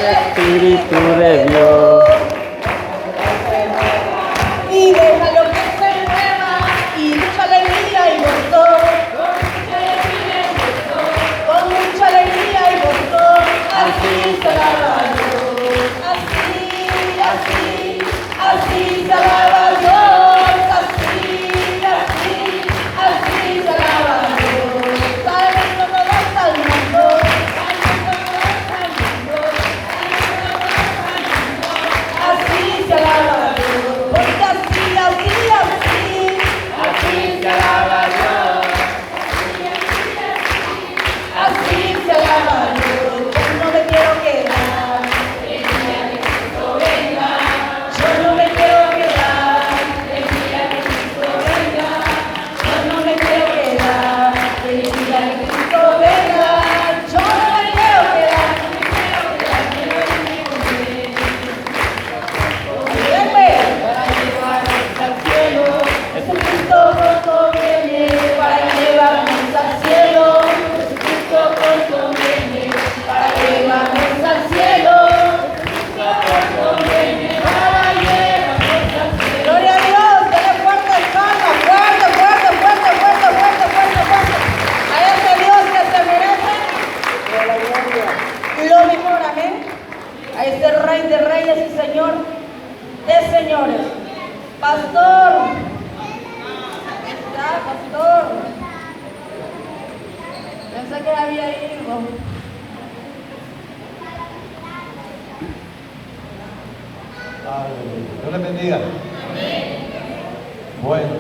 Espíritu de Dios. Y déjalo que se mueva y mucha alegría y gozo. Con mucha alegría y gozo. Así se alaba a Dios. Así se alaba a Dios. Así se alaba a Dios. Salvando no va salvando. Así se alaba a Dios. Porque así se alaba a Dios. Así se alaba a Dios. Yo no me quiero quedar. Yo no me quiero quedar. Yo no me quiero quedar. El día que Cristo venga. Yo no me quiero quedar. Óyeme, para llevarnos al cielo. Jesucristo pronto viene para llevarnos al cielo. Jesucristo pronto viene para llevarnos al cielo. Jesucristo pronto viene para llevarnos al cielo. Gloria a Dios, denle fuerte el palma, fuerte. A ese Dios que se merece lo mejor, amén. A ese Rey de Reyes y Señor de Señores. Pastor. ¿Está, pastor? Pensé que había ido. Aleluya. Dios les bendiga. Bueno.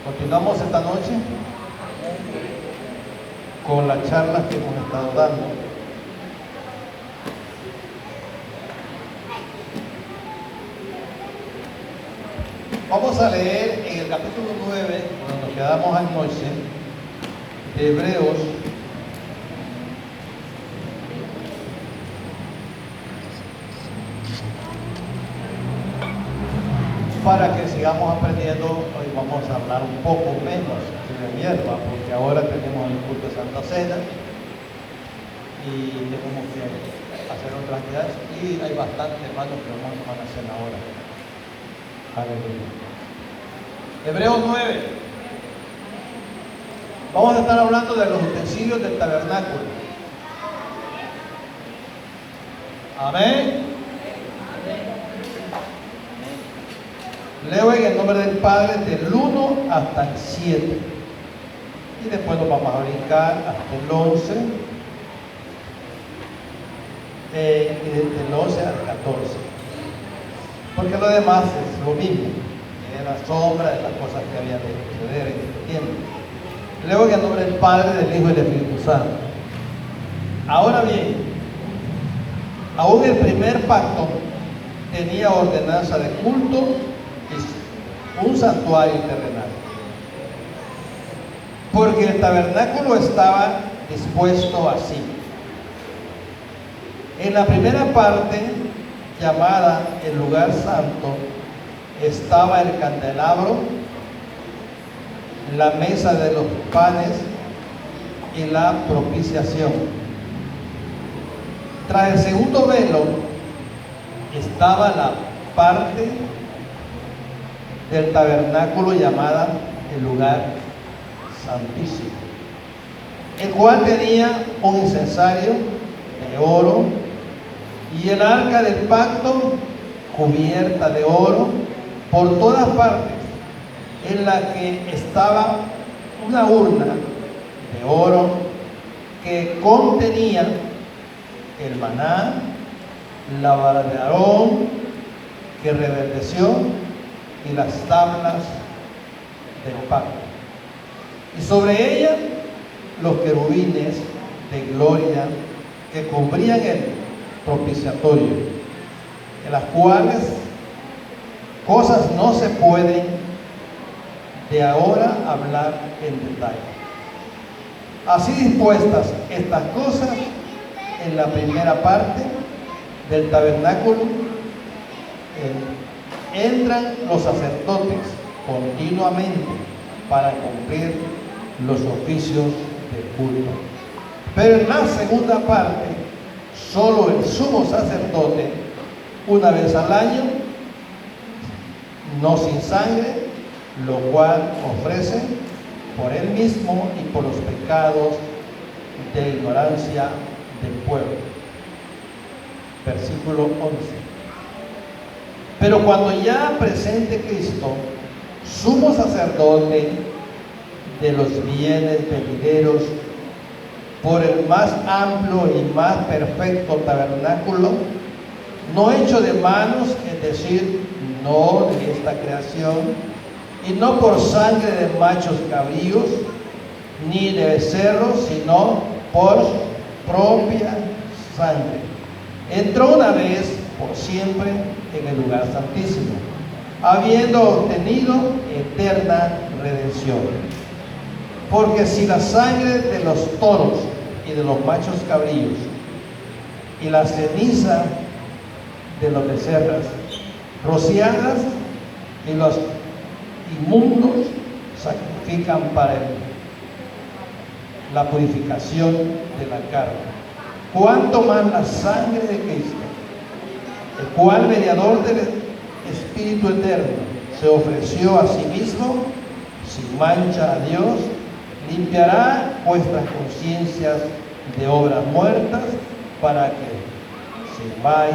Continuamos esta noche con las charlas que hemos estado dando. Vamos a leer en el capítulo 9, donde nos quedamos anoche, de Hebreos, para que sigamos aprendiendo. Hoy vamos a hablar un poco menos de hierba, porque ahora tenemos el culto de Santa Cena y tenemos que hacer otras actividades, y hay bastantes hermanos que vamos a tomar la cena ahora. Aleluya. Hebreos 9. Vamos a estar hablando de los utensilios del tabernáculo. Amén. Leo en el nombre del Padre del 1 hasta el 7. Y después nos vamos a brincar hasta el 11. Y desde el 11 al 14. Porque lo demás es lo mismo. Es la sombra de las cosas que había de suceder en este tiempo. Leo en el nombre del Padre, del Hijo y del Espíritu Santo. Ahora bien, aún el primer pacto tenía ordenanza de culto y un santuario terrenal, porque el tabernáculo estaba dispuesto así. En la primera parte, llamada el lugar santo, estaba el candelabro, la mesa de los panes y la propiciación. Tras el segundo velo estaba la parte del tabernáculo llamada el lugar santísimo, el cual tenía un incensario de oro y el arca del pacto cubierta de oro por todas partes, en la que estaba una urna de oro que contenía el maná, la vara de Aarón que reverdeció y las tablas del pacto, y sobre ella los querubines de gloria que cubrían el propiciatorio, en las cuales cosas no se pueden de ahora hablar en detalle. Así dispuestas estas cosas en la primera parte del tabernáculo, entran los sacerdotes continuamente para cumplir los oficios del culto. Pero en la segunda parte, solo el sumo sacerdote, una vez al año, no sin sangre, lo cual ofrece por él mismo y por los pecados de ignorancia del pueblo. Versículo 11. Pero cuando ya presente Cristo, sumo sacerdote de los bienes venideros, por el más amplio y más perfecto tabernáculo, no hecho de manos, es decir, no de esta creación, y no por sangre de machos cabríos, ni de becerros, sino por propia sangre. Entró una vez por siempre en el lugar santísimo, habiendo obtenido eterna redención. Porque si la sangre de los toros y de los machos cabríos y la ceniza de los becerras rociadas y los inmundos sacrifican para la purificación de la carne, cuánto más la sangre de Cristo, el cual mediador del Espíritu eterno se ofreció a sí mismo sin mancha a Dios, limpiará vuestras conciencias de obras muertas para que sirváis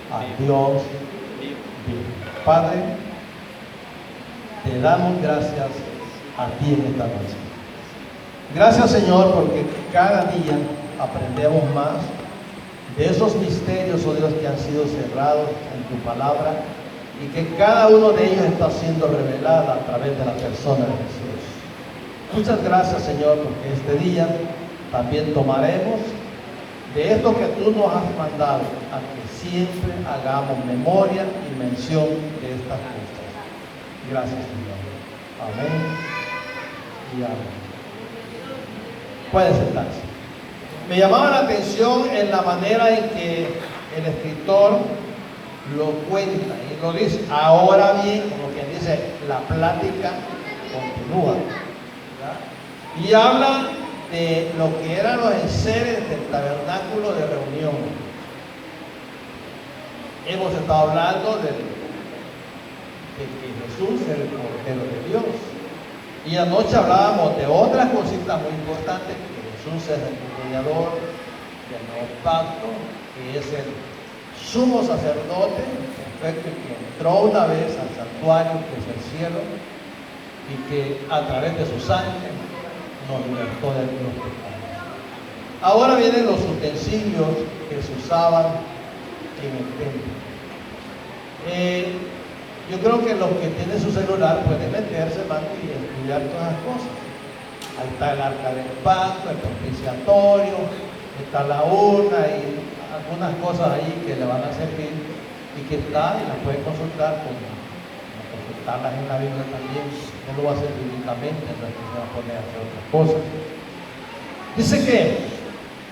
a Dios vivo. Padre, te damos gracias a ti en esta noche. Gracias, Señor, porque cada día aprendemos más de esos misterios, oh Dios, que han sido cerrados en tu palabra y que cada uno de ellos está siendo revelado a través de la persona de Jesús. Muchas gracias, Señor, porque este día también tomaremos de esto que tú nos has mandado a que siempre hagamos memoria y mención de estas cosas. Gracias, Señor. Amén y amén. Pueden sentarse. Me llamaba la atención en la manera en que el escritor lo cuenta y lo dice. Ahora bien, como quien dice, la plática continúa, ¿verdad? Y habla de lo que eran los enseres del tabernáculo de reunión. Hemos estado hablando de que Jesús es el Cordero de Dios. Y anoche hablábamos de otras cositas muy importantes, que Jesús es el mediador del nuevo pacto, que es el sumo sacerdote, perfecto, que entró una vez al santuario, que es el cielo, y que a través de su sangre nos libertó de los pecados. Ahora vienen los utensilios que se usaban en el templo. Yo creo que los que tienen su celular pueden meterse, hermano, y estudiar todas las cosas. Ahí está el arca del pacto, el propiciatorio, está la urna y algunas cosas ahí que le van a servir y que está y las pueden consultar, consultarlas en la Biblia también. No lo va a hacer bíblicamente, no es que se va a poner a hacer otras cosas. Dice que,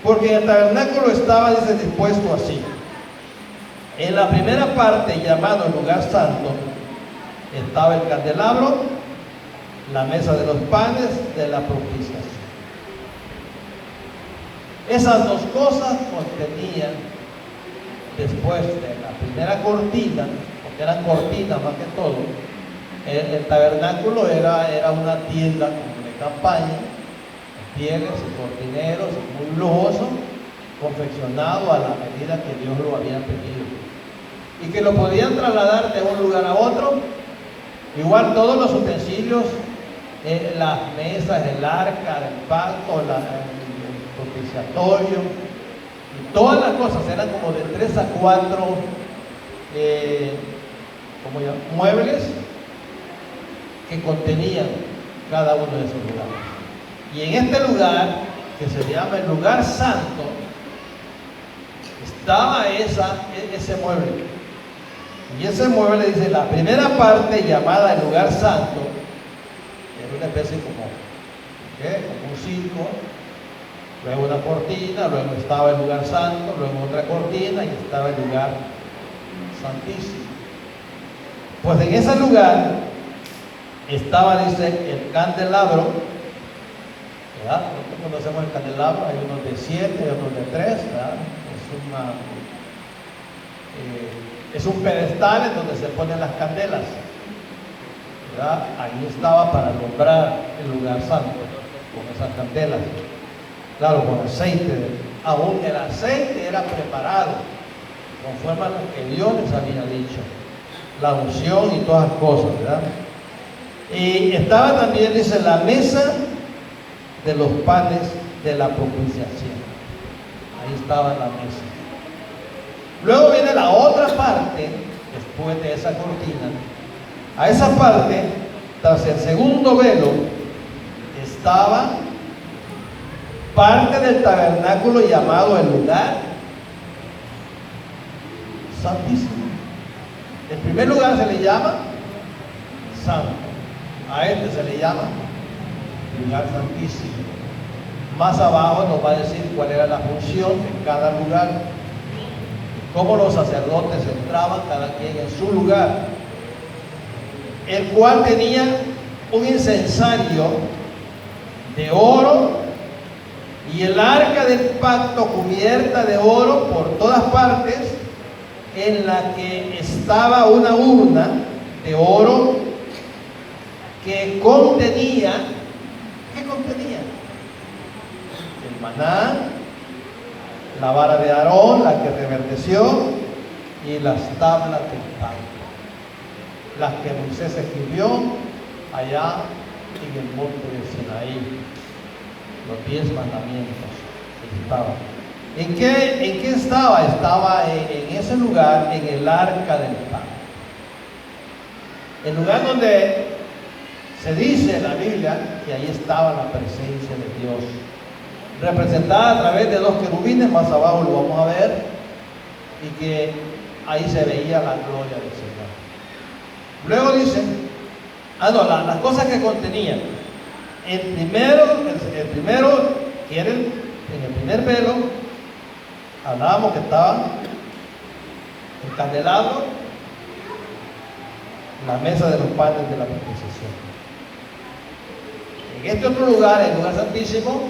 porque el tabernáculo estaba, dice, dispuesto así. En la primera parte, llamado el lugar santo, estaba el candelabro, la mesa de los panes de la propiciación. Esas dos cosas contenían, después de la primera cortina, porque eran cortinas más que todo, el tabernáculo era una tienda de campaña, pieles y cortineros, muy lujoso, confeccionado a la medida que Dios lo había pedido. Y que lo podían trasladar de un lugar a otro. Igual todos los utensilios, las mesas, el arca del pacto, el propiciatorio, y todas las cosas eran como de 3 a 4 muebles que contenían cada uno de esos lugares. Y en este lugar, que se llama el lugar santo, estaba ese mueble. Y ese mueble, dice, la primera parte llamada el lugar santo, era una especie como un circo, luego una cortina, luego estaba el lugar santo, luego otra cortina y estaba el lugar santísimo. Pues en ese lugar Estaba, dice, el candelabro, ¿verdad? Nosotros conocemos el candelabro, hay unos de 7, hay otros de 3, ¿verdad? Es un pedestal en donde se ponen las candelas, ¿verdad? Ahí estaba para alumbrar el lugar santo con esas candelas, claro, con aceite. Aún el aceite era preparado conforme a lo que Dios les había dicho, la unción y todas las cosas, ¿verdad? Y estaba también, dice, la mesa de los panes de la propiciación. Ahí estaba la mesa. Luego viene la otra parte, después de esa cortina. A esa parte, tras el segundo velo, estaba parte del tabernáculo llamado el lugar santísimo. En primer lugar se le llama santo. A este se le llama lugar santísimo. Más abajo nos va a decir cuál era la función de cada lugar, cómo los sacerdotes entraban cada quien en su lugar, el cual tenía un incensario de oro y el arca del pacto cubierta de oro por todas partes, en la que estaba una urna de oro que contenía, ¿qué contenía? El maná, la vara de Aarón, la que reverdeció, y las tablas del pacto, las que Moisés escribió allá en el monte de Sinaí, los 10 mandamientos. Estaba. ¿En qué estaba? Estaba en ese lugar, en el arca del pacto, el lugar donde se dice en la Biblia que ahí estaba la presencia de Dios, representada a través de 2 querubines. Más abajo lo vamos a ver, y que ahí se veía la gloria del Señor. Luego dice, las cosas que contenían. El primero, que era en el primer velo, hablábamos que estaba el candelabro, la mesa de los panes de la propiciación. En este otro lugar, el lugar santísimo,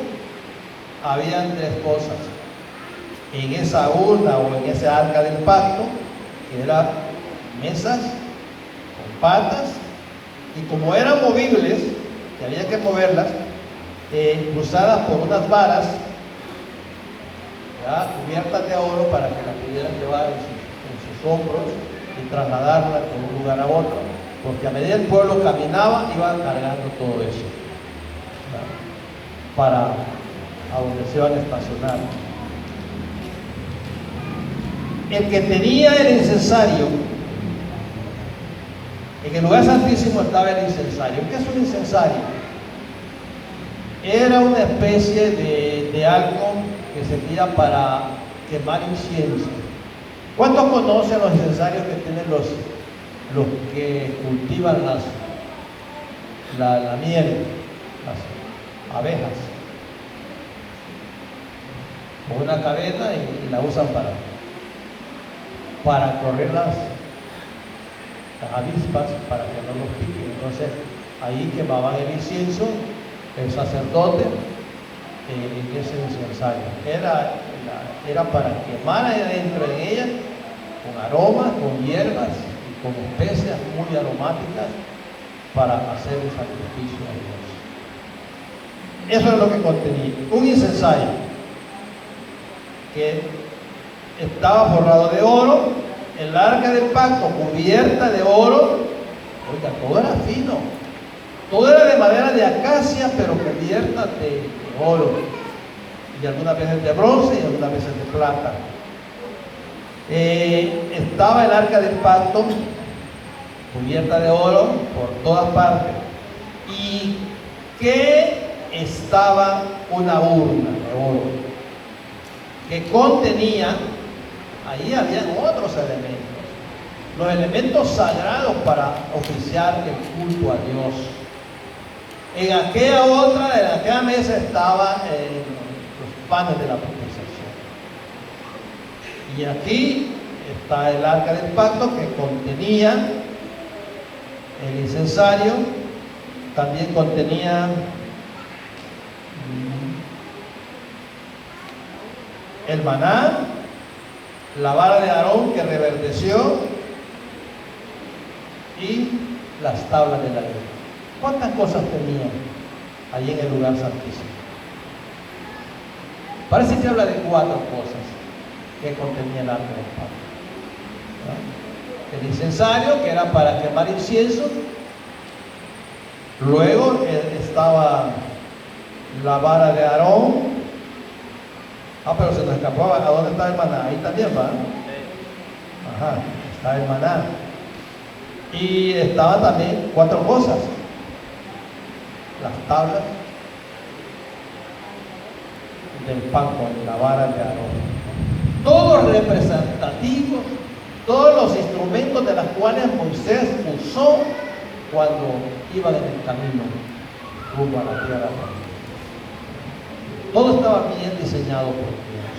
habían 3 cosas. En esa urna o en ese arca del pacto, que eran mesas con patas, y como eran movibles, que había que moverlas, cruzadas por unas varas, ¿verdad?, cubiertas de oro, para que las pudieran llevar en sus hombros y trasladarlas de un lugar a otro, porque a medida que el pueblo caminaba, iban cargando todo eso, ¿verdad?, para a donde se iban a estacionar. El que tenía el incensario, en el lugar santísimo estaba el incensario. ¿Qué es un incensario? Era una especie de algo que servía para quemar incienso. ¿Cuántos conocen los incensarios que tienen los que cultivan la miel, las abejas? Con una cadena y la usan para correr las avispas, para que no los piquen. Entonces ahí quemaban el incienso el sacerdote en ese incensario. Era para quemar ahí adentro en ella, con aromas, con hierbas y con especias muy aromáticas, para hacer el sacrificio a Dios. Eso es lo que contenía un incensario que estaba forrado de oro, el arca del pacto cubierta de oro. Oiga, todo era fino, todo era de madera de acacia, pero cubierta de oro, y algunas veces de bronce y algunas veces de plata. Estaba el arca del pacto cubierta de oro por todas partes, y que estaba una urna de oro que contenía, ahí habían otros elementos, los elementos sagrados para oficiar el culto a Dios. En aquella mesa estaban los panes de la propiciación, y aquí está el arca del pacto, que contenía el incensario, también contenía el maná, la vara de Aarón que reverdeció y las tablas de la ley. ¿Cuántas cosas tenía allí en el lugar santísimo? Parece que habla de 4 cosas que contenía el arca del pacto, ¿no? El incensario, que era para quemar incienso. Luego estaba la vara de Aarón. Pero se nos escapó. ¿A dónde está el maná? Ahí también va. Ajá, está el maná. Y estaban también 4 cosas: las tablas del pacto, la vara de Aarón. Todos representativos, todos los instrumentos de los cuales Moisés usó cuando iban en el camino rumbo a la tierra prometida. Todo estaba bien diseñado por Dios.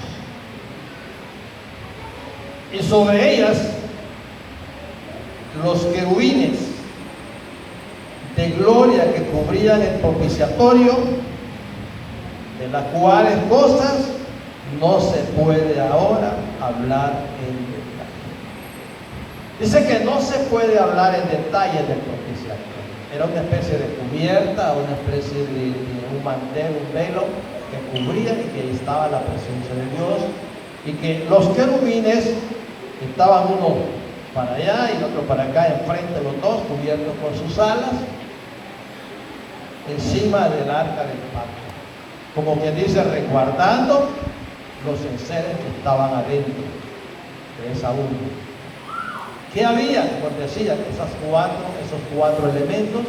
Y sobre ellas, los querubines de gloria que cubrían el propiciatorio, de las cuales cosas no se puede ahora hablar en detalle. Dice que no se puede hablar en detalle del propiciatorio. Era una especie de cubierta, una especie de un mantel, un velo que cubría y que ahí estaba la presencia de Dios, y que los querubines estaban uno para allá y el otro para acá, enfrente los dos, cubiertos con sus alas, encima del arca del pacto, como quien dice, resguardando los enseres que estaban adentro de esa urna. ¿Qué había? Como decía, esos cuatro elementos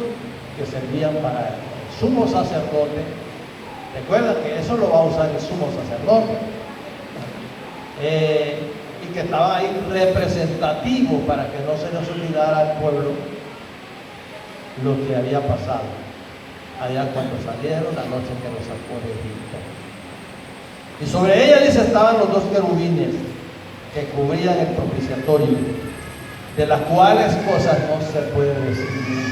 que servían para el sumo sacerdote. Recuerda que eso lo va a usar el sumo sacerdote, y que estaba ahí representativo para que no se nos olvidara al pueblo lo que había pasado allá cuando salieron la noche que los sacó de Egipto. Y sobre ella, dice, estaban los 2 querubines que cubrían el propiciatorio, de las cuales cosas no se puede decir mucho.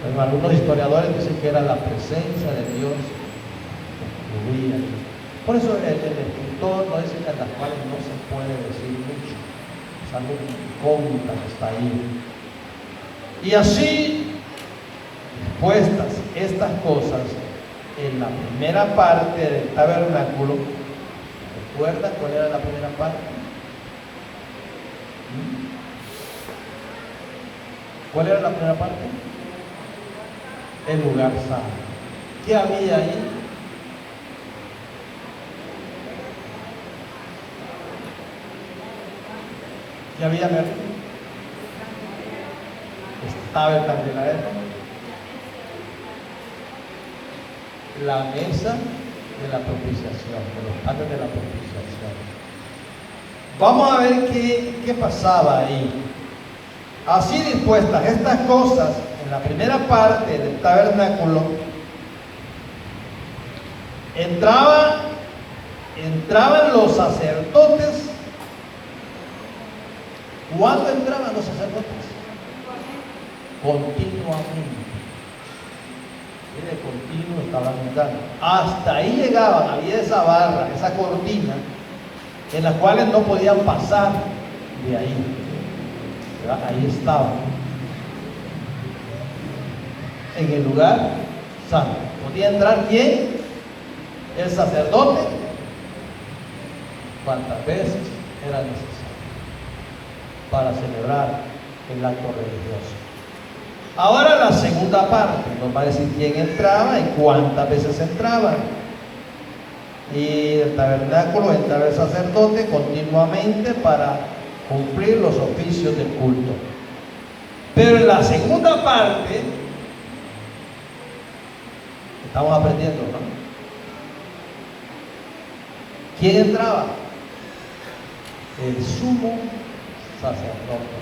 Pero algunos historiadores dicen que era la presencia de Dios que cubría. Por eso el escritor no dice que en las cuales no se puede decir mucho. Es algo incógnita que está ahí. Y así, puestas estas cosas en la primera parte del tabernáculo. ¿Recuerdan cuál era la primera parte? ¿Cuál era la primera parte? El lugar santo. ¿Qué había ahí? ¿Qué había, Merlin? Estaba el candelabro, la mesa de la propiciación, de los panes de la propiciación. Vamos a ver qué pasaba ahí. Así dispuestas estas cosas en la primera parte del tabernáculo, entraban los sacerdotes. ¿Cuándo entraban los sacerdotes? Continuamente. De continuo estaban entrando. Hasta ahí llegaban, había esa barra, esa cortina, en las cuales no podían pasar de ahí. Ahí estaban, en el lugar santo. ¿Podía entrar quién? El sacerdote, cuantas veces era necesario para celebrar el acto religioso. Ahora la segunda parte nos va a decir quién entraba y cuántas veces entraba. Y el tabernáculo entraba el sacerdote continuamente para cumplir los oficios del culto. Pero en la segunda parte estamos aprendiendo, ¿no? ¿Quién entraba? El sumo sacerdote.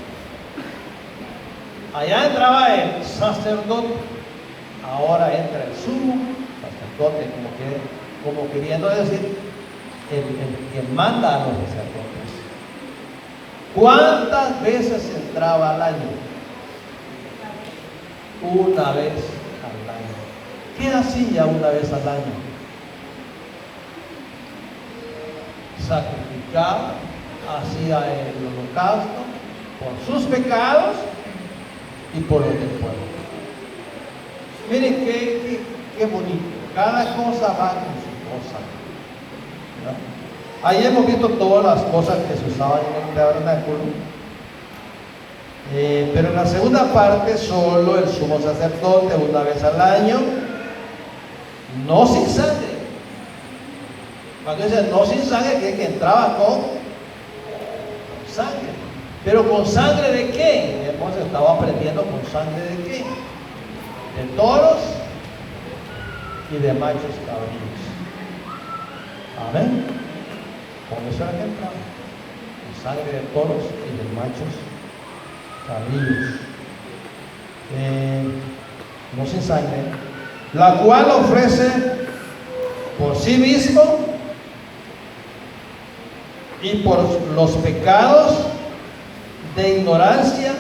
Allá entraba el sacerdote, ahora entra el sumo sacerdote, como queriendo decir el que manda a los sacerdotes. ¿Cuántas veces entraba al año? una vez al año. ¿Qué hacía una vez al año? Sacrificaba, hacía el holocausto por sus pecados y por los del pueblo. Miren qué bonito. Cada cosa va con su cosa, ¿no? Ahí hemos visto todas las cosas que se usaban en el tabernáculo. Pero en la segunda parte, solo el sumo sacerdote una vez al año, no sin sangre. Cuando dice no sin sangre, que entraba con sangre. Pero ¿con sangre de qué? Entonces estaba aprendiendo con sangre de qué. De toros y de machos cabríos. Amén. Con eso era que entraba. Con sangre de toros y de machos cabríos. No sin sangre. La cual ofrece por sí mismo y por los pecados de ignorancia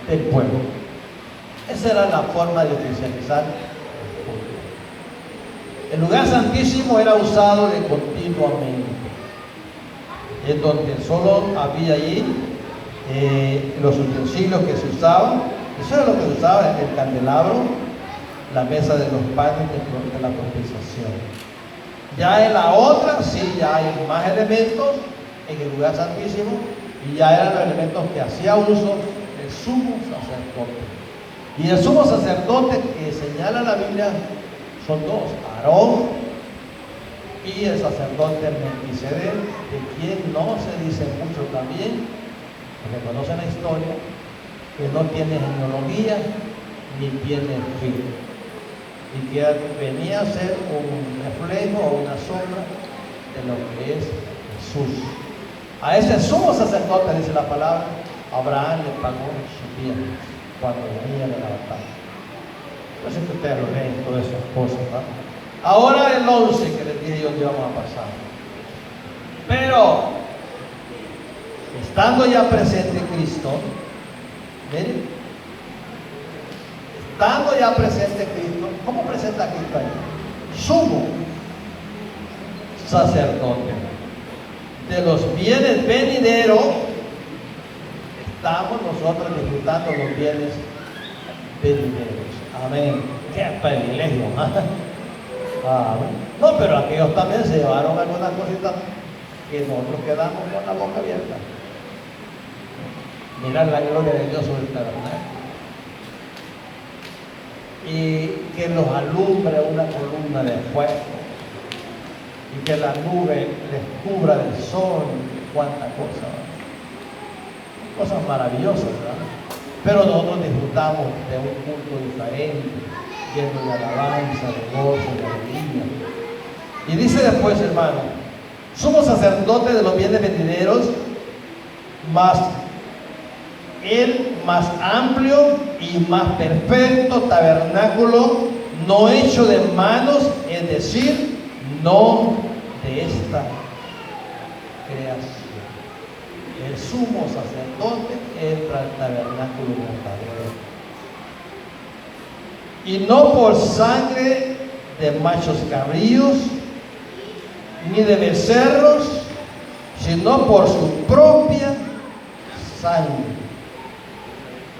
del pueblo. Esa era la forma de oficializar el culto. El lugar santísimo era usado de continuamente, en donde solo había allí los utensilios que se usaban. Eso era lo que se usaba: el candelabro, la mesa de los panes de la propiación. Ya en la otra, sí, ya hay más elementos en el lugar santísimo, y ya eran los elementos que hacía uso el sumo sacerdote. Y el sumo sacerdote que señala la Biblia son dos: Aarón y el sacerdote Melquisedec, de quien no se dice mucho también, porque conocen la historia, que no tiene genealogía ni tiene fin, y que venía a ser un reflejo o una sombra de lo que es Jesús. A ese sumo sacerdote, dice la palabra, Abraham le pagó sus bienes cuando venía de la batalla. No sé que ustedes lo leen, todas esas cosas, ¿no? Ahora el 11 que les dije yo que íbamos a pasar. Pero, estando ya presente Cristo, miren, estando ya presente Cristo, ¿cómo presenta Cristo ahí? Sumo sacerdote de los bienes venideros. Estamos nosotros disfrutando los bienes venideros. Amén. Qué privilegio, ¿no? No, pero aquellos también se llevaron algunas cositas que nosotros quedamos con la boca abierta. Mirar la gloria de Dios sobre el tabernáculo, y que los alumbre una columna de fuego, y que la nube les cubra del sol. Cuánta cosa, ¿verdad? Cosas maravillosas, ¿verdad? Pero nosotros disfrutamos de un culto diferente, lleno de alabanza, de gozo, de alegría. Y dice después, hermano, somos sacerdotes de los bienes venideros, más el más amplio y más perfecto tabernáculo, no hecho de manos, es decir, no de esta creación. El sumo sacerdote entra al tabernáculo verdadero, y no por sangre de machos cabríos ni de becerros, sino por su propia sangre.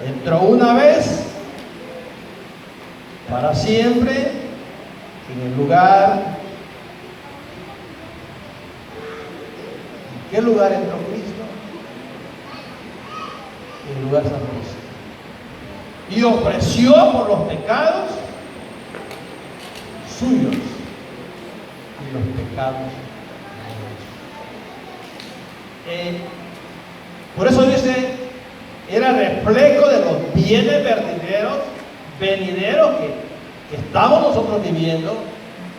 Entró una vez para siempre en el lugar. ¿En qué lugar entró Cristo? En el lugar santísimo. Y ofreció por los pecados suyos y los pecados de Dios. Por eso dice, era reflejo de los bienes venideros que estamos nosotros viviendo,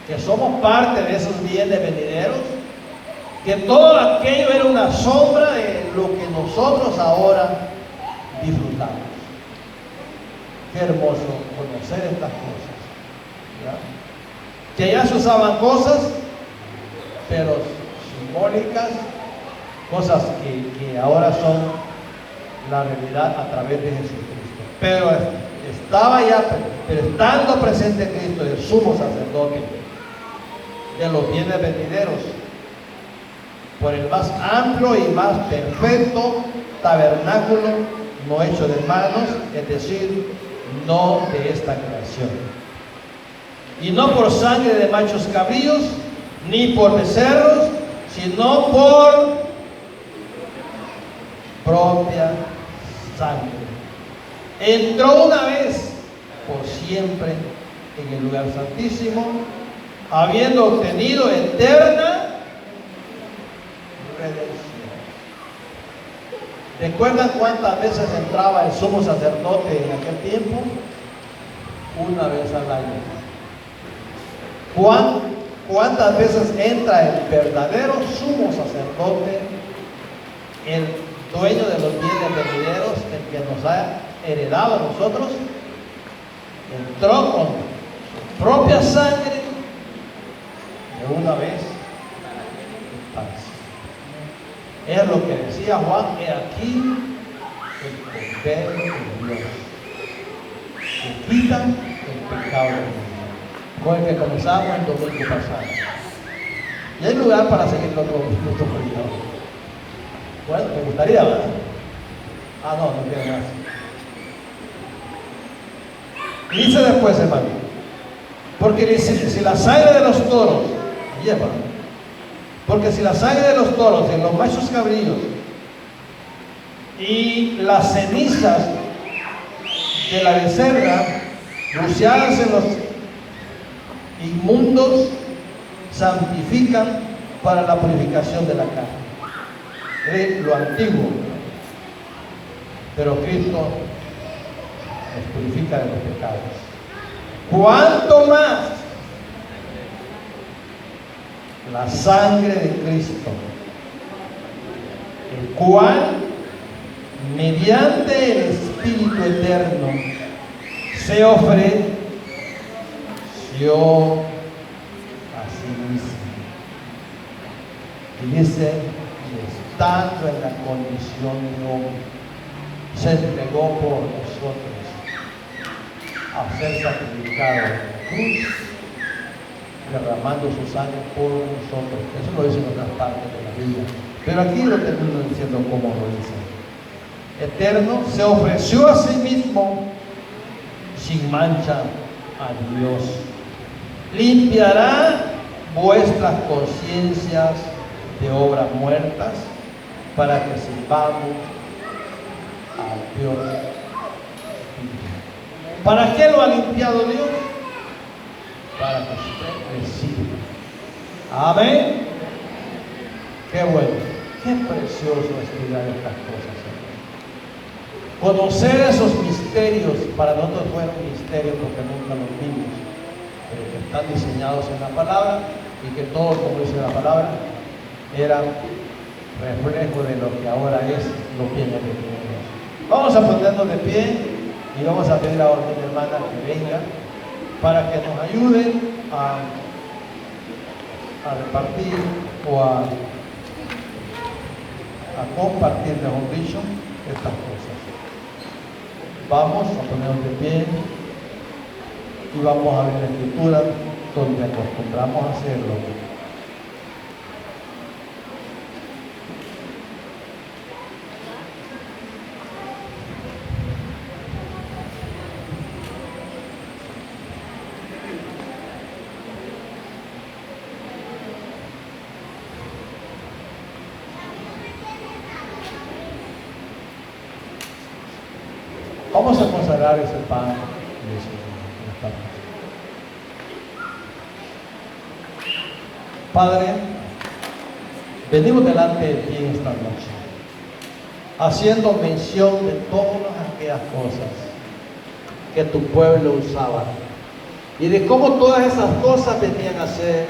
que somos parte de esos bienes venideros, que todo aquello era una sombra de lo que nosotros ahora disfrutamos. Qué hermoso conocer estas cosas, ¿verdad? Que allá se usaban cosas, pero simbólicas, cosas que ahora son la realidad a través de Jesucristo. Pero estaba ya, pero estando presente Cristo, el sumo sacerdote de los bienes venideros, por el más amplio y más perfecto tabernáculo, no hecho de manos, es decir, no de esta creación. Y no por sangre de machos cabríos, ni por becerros, sino por propia sangre. Entró una vez por siempre en el lugar santísimo, habiendo obtenido eterna redención. ¿Recuerdan cuántas veces entraba el sumo sacerdote en aquel tiempo? Una vez al año. ¿Cuántas veces entra el verdadero sumo sacerdote, el dueño de los bienes venideros, el que nos ha heredado a nosotros? Entró con su propia sangre de una vez para siempre. Es lo que decía Juan: he aquí el Cordero de Dios que quita el pecado del mundo, con el que comenzamos el domingo pasado. Y hay lugar para seguir nuestro periodo. Bueno, me gustaría, ¿verdad? No quiero más. Dice después, hermano, porque si la sangre de los toros lleva, porque si la sangre de los toros, de los machos cabríos y las cenizas de la becerra, rociadas en los inmundos, santifican para la purificación de la carne, es lo antiguo, pero Cristo nos purifica de los pecados. ¿Cuánto más la sangre de Cristo, el cual mediante el Espíritu eterno se ofreció a sí mismo? Y dice, y estando en la condición de hombre, se entregó por nosotros a ser sacrificado en la cruz, derramando su sangre por nosotros. Eso lo dice en otras partes de la Biblia, pero aquí lo termino diciendo como lo dice. Eterno, se ofreció a sí mismo sin mancha a Dios. Limpiará vuestras conciencias de obras muertas para que sirvamos al Dios. ¿Para qué lo ha limpiado Dios? Para que usted reciba. Amén. Qué bueno, qué precioso estudiar estas cosas. Conocer esos misterios, para nosotros fueron misterios porque nunca los vimos, pero que están diseñados en la palabra y que todo, como dice la palabra, era reflejo de lo que ahora es los bienes de Dios. Vamos a ponernos de pie y vamos a pedir a mi hermana que venga para que nos ayude a repartir o a compartir, mejor dicho, estas cosas. Vamos a ponernos de pie y vamos a ver la escritura donde acostumbramos a hacerlo. Vamos a consagrar ese pan y ese pan. Padre, venimos delante de ti en esta noche, haciendo mención de todas aquellas cosas que tu pueblo usaba y de cómo todas esas cosas venían a ser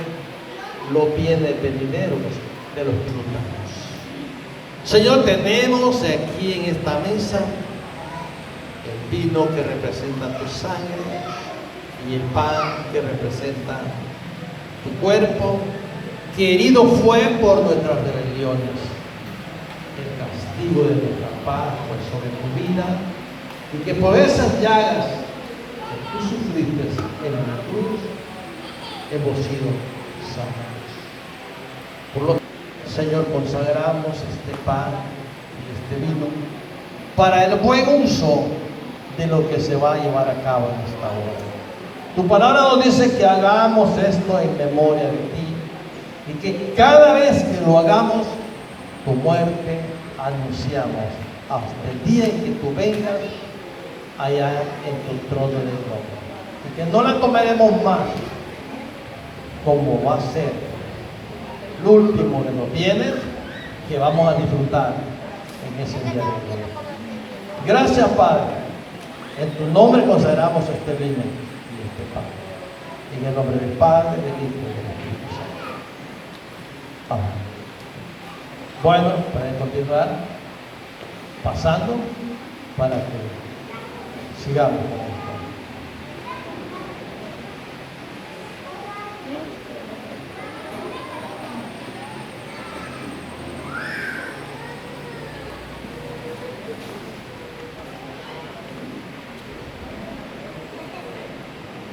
los bienes venideros de los tributarios. Señor, tenemos aquí en esta mesa el vino que representa tu sangre y el pan que representa tu cuerpo, que herido fue por nuestras rebeliones. El castigo de nuestra paz fue sobre tu vida y que por esas llagas hemos sido sanados. Por lo tanto, Señor, consagramos este pan y este vino para el buen uso de lo que se va a llevar a cabo en esta hora. Tu palabra nos dice que hagamos esto en memoria de ti y que cada vez que lo hagamos, tu muerte anunciamos hasta el día en que tú vengas allá en tu trono de gloria. Y que no la tomaremos más como va a ser el último de los bienes que vamos a disfrutar en ese día de gloria. Gracias, Padre. En tu nombre consagramos este vino y este pan. En el nombre del Padre, del Hijo y del Espíritu Santo. Amén. Bueno, para continuar pasando para que sigamos con esto.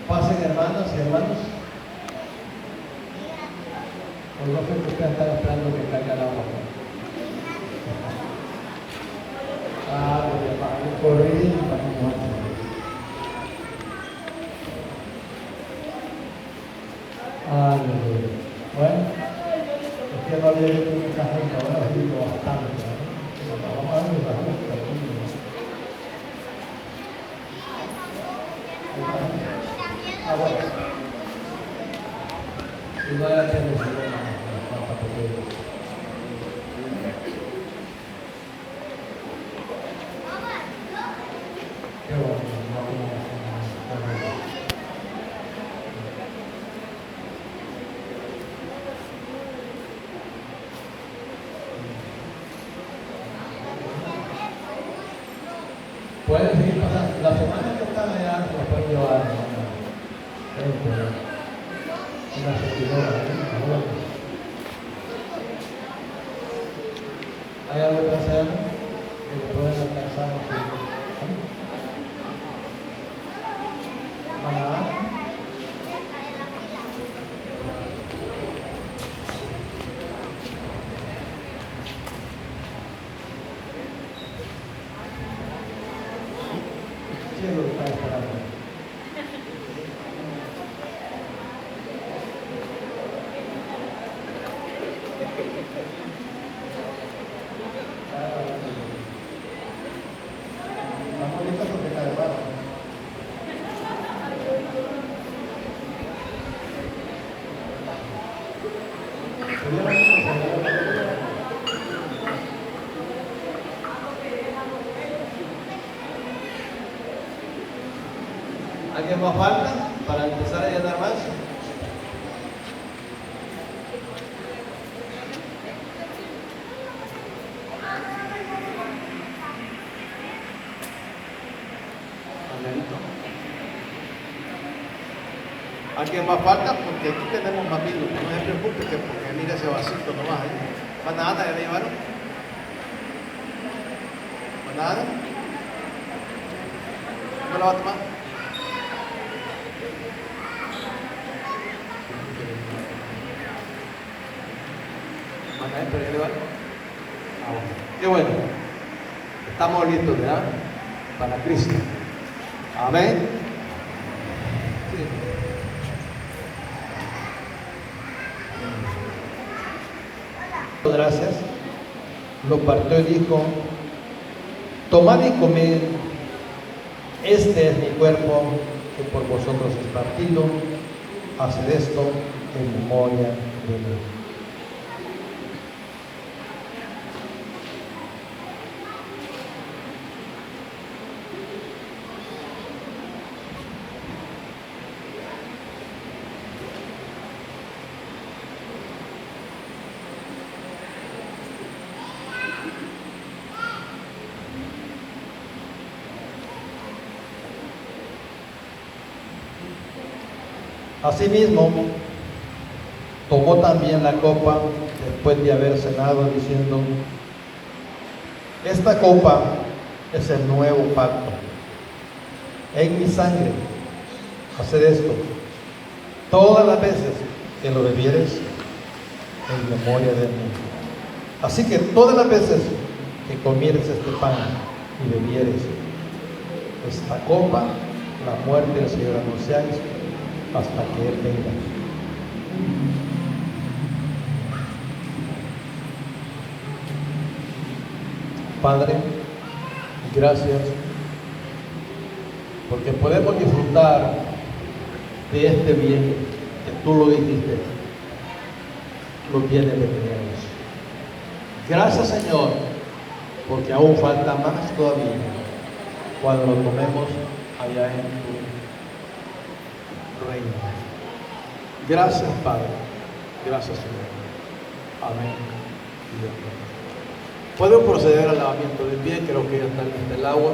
Pasen, hermanas y hermanos. Pues no sé que ustedes están esperando que caiga el agua. Corrí para aleluya. Bueno, es que no había hecho mucha gente, ahora ha sido bastante. Vamos a ver los ajustes aquí. Bueno. Y no hay que decir pueden seguir pasando. La semana que están allá se los pueden llevar una servidora. ¿Hay algo que hacer? Que pueden alcanzar aquí. ¿Alguien más falta para empezar a llenar más? ¿Alguien más falta? Porque aquí tenemos más vino. No se preocupe, porque mira ese vasito nomás ahí. ¿Banana ya le llevaron? ¿Banana? ¿No la va a tomar? ¿Pero ya le van? Qué bueno. Estamos listos, ¿verdad? Para Cristo. Amén. Sí. Gracias. Lo partió y dijo: tomad y comed, este es mi cuerpo que por vosotros es partido. Haced esto en memoria de mí. Asimismo, tomó también la copa después de haber cenado, diciendo: esta copa es el nuevo pacto en mi sangre. Haced esto todas las veces que lo bebieres en memoria de mí. Así que todas las veces que comieres este pan y bebieres esta copa, la muerte del Señor anunciáis hasta que Él venga. Padre, gracias porque podemos disfrutar de este bien que tú lo dijiste, los bienes venideros. Gracias, Señor, porque aún falta más todavía cuando lo tomemos allá en tu reino. Gracias, Padre. Gracias, Señor. Amén. Y amén. Pueden proceder al lavamiento del pie, creo que ya está lista el agua.